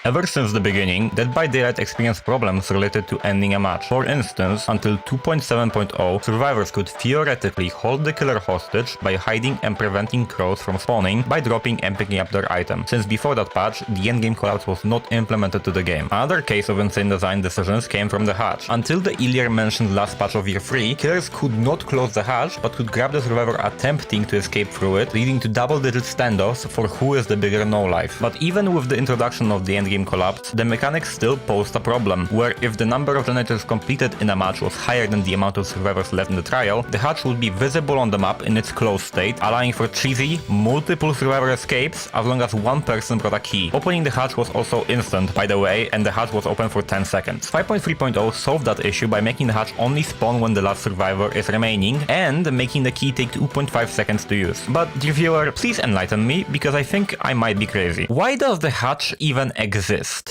Ever since the beginning, Dead by Daylight experienced problems related to ending a match. For instance, until 2.7.0, survivors could theoretically hold the killer hostage by hiding and preventing crows from spawning by dropping and picking up their item. Since before that patch, the endgame collapse was not implemented to the game. Another case of insane design decisions came from the hatch. Until the earlier mentioned last patch of year 3, killers could not close the hatch, but could grab the survivor attempting to escape through it, leading to double-digit standoffs for who is the bigger no-life. But even with the introduction of the endgame collapse, the mechanics still posed a problem, where if the number of generators completed in a match was higher than the amount of survivors left in the trial, the hatch would be visible on the map in its closed state, allowing for cheesy, multiple survivor escapes as long as one person brought a key. Opening the hatch was also instant, by the way, and the hatch was open for 10 seconds. 5.3.0 solved that issue by making the hatch only spawn when the last survivor is remaining, and making the key take 2.5 seconds to use. But dear viewer, please enlighten me, because I think I might be crazy. Why does the hatch even exist?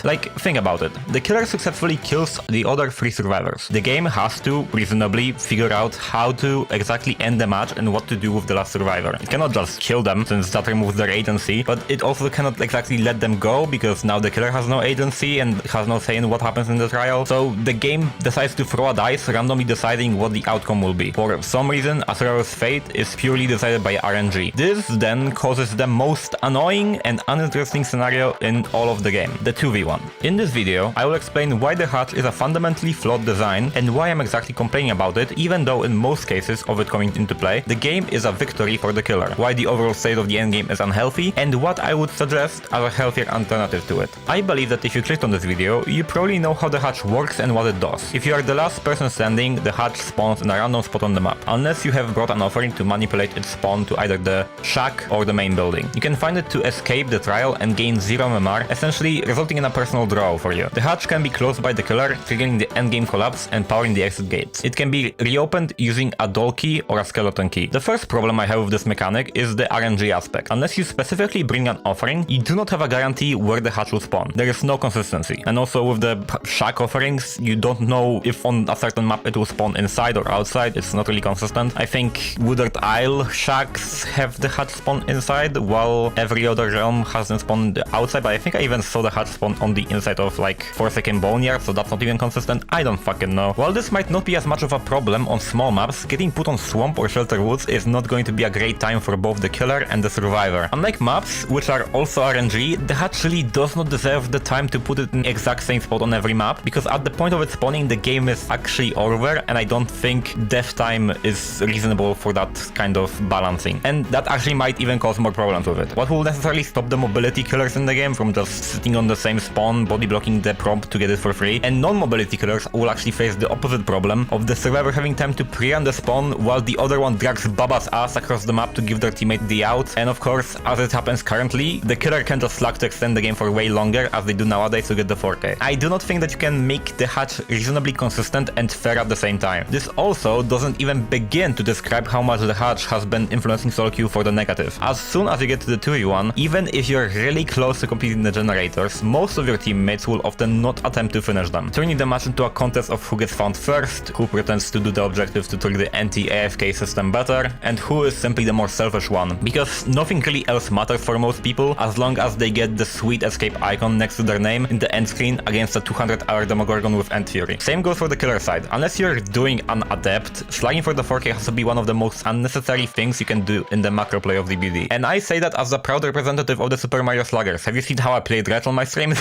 Like, think about it. The killer successfully kills the other 3 survivors. The game has to reasonably figure out how to exactly end the match and what to do with the last survivor. It cannot just kill them, since that removes their agency, but it also cannot exactly let them go, because now the killer has no agency and has no say in what happens in the trial. So the game decides to throw a dice, randomly deciding what the outcome will be. For some reason, a survivor's fate is purely decided by RNG. This then causes the most annoying and uninteresting scenario in all of the game, the 2v1. In this video, I will explain why the hatch is a fundamentally flawed design and why I'm exactly complaining about it, even though in most cases of it coming into play, the game is a victory for the killer, why the overall state of the endgame is unhealthy, and what I would suggest as a healthier alternative to it. I believe that if you clicked on this video, you probably know how the hatch works and what it does. If you are the last person standing, the hatch spawns in a random spot on the map, unless you have brought an offering to manipulate its spawn to either the shack or the main building. You can find it to escape the trial and gain 0 MMR, essentially resulting in a personal draw for you. The hatch can be closed by the killer, triggering the endgame collapse and powering the exit gates. It can be reopened using a doll key or a skeleton key. The first problem I have with this mechanic is the RNG aspect. Unless you specifically bring an offering, you do not have a guarantee where the hatch will spawn. There is no consistency. And also with the shack offerings, you don't know if on a certain map it will spawn inside or outside. It's not really consistent. I think Woodard Isle shacks have the hatch spawn inside, while every other realm has them spawn outside, but I think I even saw the hatch spawn on the inside of like Forsaken Boneyard, so that's not even consistent. I don't fucking know. While this might not be as much of a problem on small maps, getting put on Swamp or Shelter Woods is not going to be a great time for both the killer and the survivor. Unlike maps, which are also RNG, the hatch really does not deserve the time to put it in the exact same spot on every map, because at the point of its spawning, the game is actually over, and I don't think death time is reasonable for that kind of balancing. And that actually might even cause more problems with it. What will necessarily stop the mobility killers in the game from just sitting on the same spawn, body blocking the prompt to get it for free, and non-mobility killers will actually face the opposite problem of the survivor having time to pre-end the spawn while the other one drags Baba's ass across the map to give their teammate the out. And of course, as it happens currently, the killer can just slack to extend the game for way longer, as they do nowadays, to get the 4K. I do not think that you can make the hatch reasonably consistent and fair at the same time. This also doesn't even begin to describe how much the hatch has been influencing solo queue for the negative. As soon as you get to the 2v1, even if you're really close to completing the generators, most of your teammates will often not attempt to finish them, turning the match into a contest of who gets found first, who pretends to do the objectives to trick the anti-AFK system better, and who is simply the more selfish one. Because nothing really else matters for most people, as long as they get the sweet escape icon next to their name in the end screen against a 200-hour Demogorgon with End Fury. Same goes for the killer side. Unless you're doing an adept, slugging for the 4K has to be one of the most unnecessary things you can do in the macro play of DBD. And I say that as a proud representative of the Super Mario Sluggers. Have you seen how I played Dredge on my stream?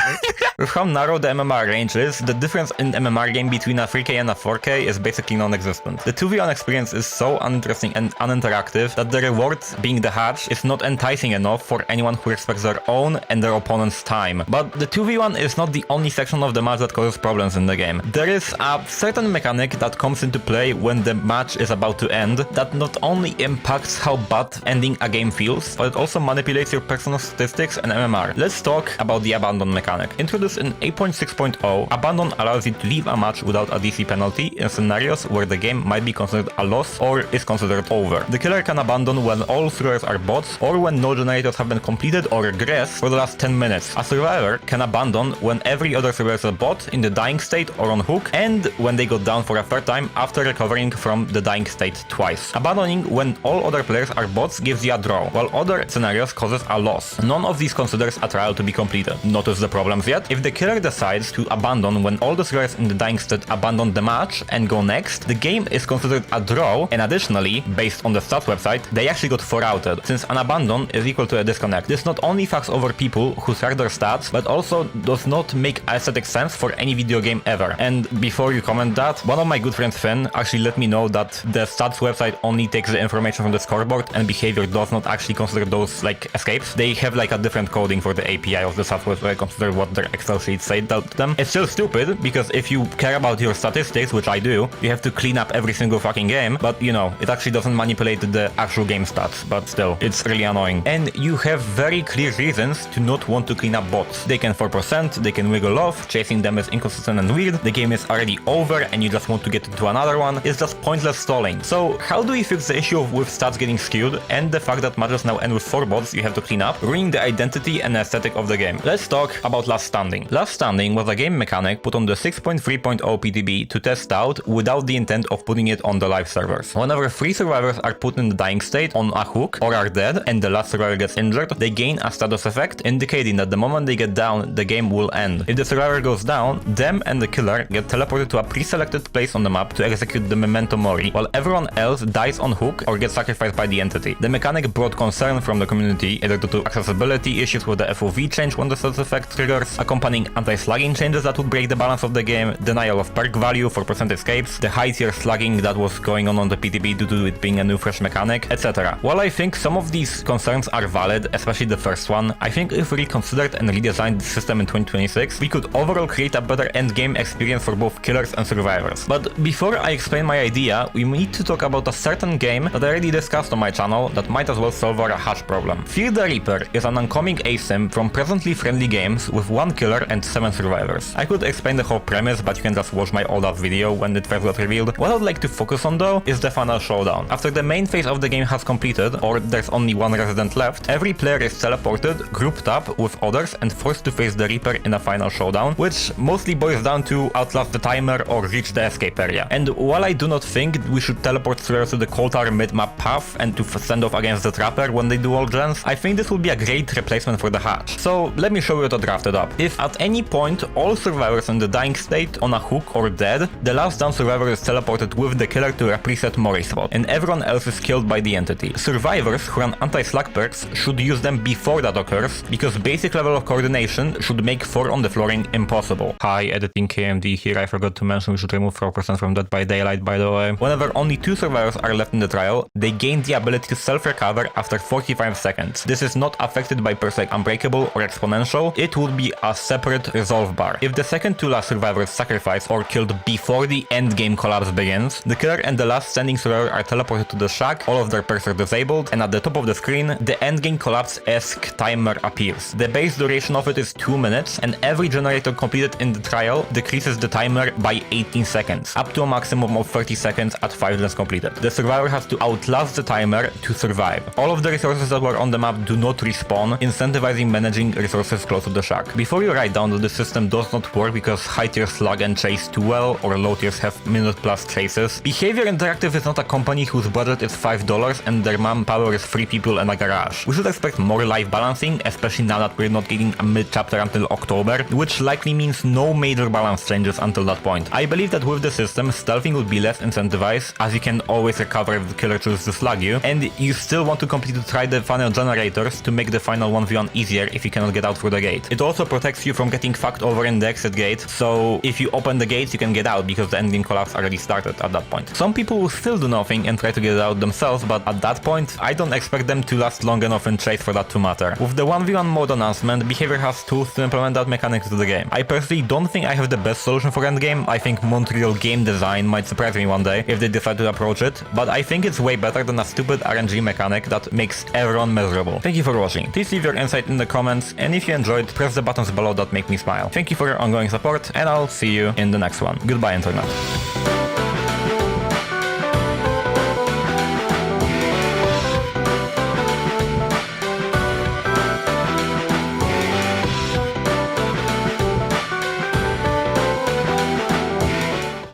With how narrow the MMR range is, the difference in MMR game between a 3K and a 4K is basically non-existent. The 2v1 experience is so uninteresting and uninteractive that the reward, being the hatch, is not enticing enough for anyone who respects their own and their opponent's time. But the 2v1 is not the only section of the match that causes problems in the game. There is a certain mechanic that comes into play when the match is about to end that not only impacts how bad ending a game feels, but it also manipulates your personal statistics and MMR. Let's talk about the abandon mechanic. Introduced in 8.6.0, abandon allows you to leave a match without a DC penalty in scenarios where the game might be considered a loss or is considered over. The killer can abandon when all throwers are bots or when no generators have been completed or regress for the last 10 minutes. A survivor can abandon when every other survivor is a bot in the dying state or on hook, and when they go down for a third time after recovering from the dying state twice. Abandoning when all other players are bots gives you a draw, while other scenarios causes a loss. None of these considers a trial to be completed. Notice the problems yet? If If the killer decides to abandon when all the survivors in the dying state abandon the match and go next, the game is considered a draw, and additionally, based on the stats website, they actually got 4 outed, since an abandon is equal to a disconnect. This not only fucks over people who share their stats, but also does not make aesthetic sense for any video game ever. And before you comment that, one of my good friends Finn actually let me know that the stats website only takes the information from the scoreboard and behavior does not actually consider those like escapes. They have like a different coding for the API of the stats website, consider what their Excel sheets say to them. It's still stupid, because if you care about your statistics, which I do, you have to clean up every single fucking game, but you know, it actually doesn't manipulate the actual game stats, but still, it's really annoying. And you have very clear reasons to not want to clean up bots. They can 4%, they can wiggle off, chasing them is inconsistent and weird, the game is already over and you just want to get into another one. It's just pointless stalling. So how do we fix the issue with stats getting skewed and the fact that matches now end with 4 bots you have to clean up, ruining the identity and aesthetic of the game? Let's talk about Last Standing. Last Standing was a game mechanic put on the 6.3.0 PTB to test out without the intent of putting it on the live servers. Whenever 3 survivors are put in the dying state on a hook or are dead and the last survivor gets injured, they gain a status effect indicating that the moment they get down, the game will end. If the survivor goes down, them and the killer get teleported to a pre-selected place on the map to execute the memento mori, while everyone else dies on hook or gets sacrificed by the entity. The mechanic brought concern from the community either due to accessibility issues with the FOV change when the status effect triggers, accompanying anti-slugging changes that would break the balance of the game, denial of perk value for % escapes, the high tier slugging that was going on the PTB due to it being a new fresh mechanic, etc. While I think some of these concerns are valid, especially the first one, I think if we reconsidered and redesigned the system in 2026, we could overall create a better endgame experience for both killers and survivors. But before I explain my idea, we need to talk about a certain game that I already discussed on my channel that might as well solve our hatch problem. Fear the Reaper is an oncoming ASIM from presently friendly games with 1 killer and 7 survivors. I could explain the whole premise, but you can just watch my old video when it first got revealed. What I'd like to focus on though is the final showdown. After the main phase of the game has completed, or there's only 1 resident left, every player is teleported, grouped up with others and forced to face the Reaper in a final showdown, which mostly boils down to outlast the timer or reach the escape area. And while I do not think we should teleport survivors to the Coal Tower mid-map path and to send off against the Trapper when they do all gens, I think this would be a great replacement for the hatch. So let me show you what I drafted up. If at any point all survivors in the dying state on a hook or dead, the last down survivor is teleported with the killer to a preset Mori spot, and everyone else is killed by the entity. Survivors who run anti-slug perks should use them before that occurs, because basic level of coordination should make 4 on the flooring impossible. Hi, editing KMD here, I forgot to mention we should remove 4% from Dead by Daylight, by the way. Whenever only 2 survivors are left in the trial, they gain the ability to self-recover after 45 seconds. This is not affected by per se Unbreakable or Exponential, it would be a separate resolve bar. If the second to last survivor is sacrificed or killed before the endgame collapse begins, the killer and the last standing survivor are teleported to the shack, all of their perks are disabled, and at the top of the screen, the endgame collapse-esque timer appears. The base duration of it is 2 minutes, and every generator completed in the trial decreases the timer by 18 seconds, up to a maximum of 30 seconds at 5 gens completed. The survivor has to outlast the timer to survive. All of the resources that were on the map do not respawn, incentivizing managing resources close to the shack. Before you write down that the system does not work because high tiers slug and chase too well, or low tiers have minute plus chases, Behavior Interactive is not a company whose budget is $5 and their manpower is 3 people and a garage. We should expect more life balancing, especially now that we're not getting a mid-chapter until October, which likely means no major balance changes until that point. I believe that with the system, stealthing would be less incentivized, as you can always recover if the killer chooses to slug you, and you still want to complete to try the final generators to make the final 1v1 easier if you cannot get out through the gate. It also protects you from getting fucked over in the exit gate, so if you open the gates you can get out because the endgame collapse already started at that point. Some people will still do nothing and try to get out themselves, but at that point I don't expect them to last long enough in chase for that to matter. With the 1v1 mode announcement, Behavior has tools to implement that mechanic to the game. I personally don't think I have the best solution for endgame. I think Montreal game design might surprise me one day if they decide to approach it, but I think it's way better than a stupid RNG mechanic that makes everyone miserable. Thank you for watching. Please leave your insight in the comments, and if you enjoyed, press the buttons below that make me smile. Thank you for your ongoing support, and I'll see you in the next one. Goodbye, internet.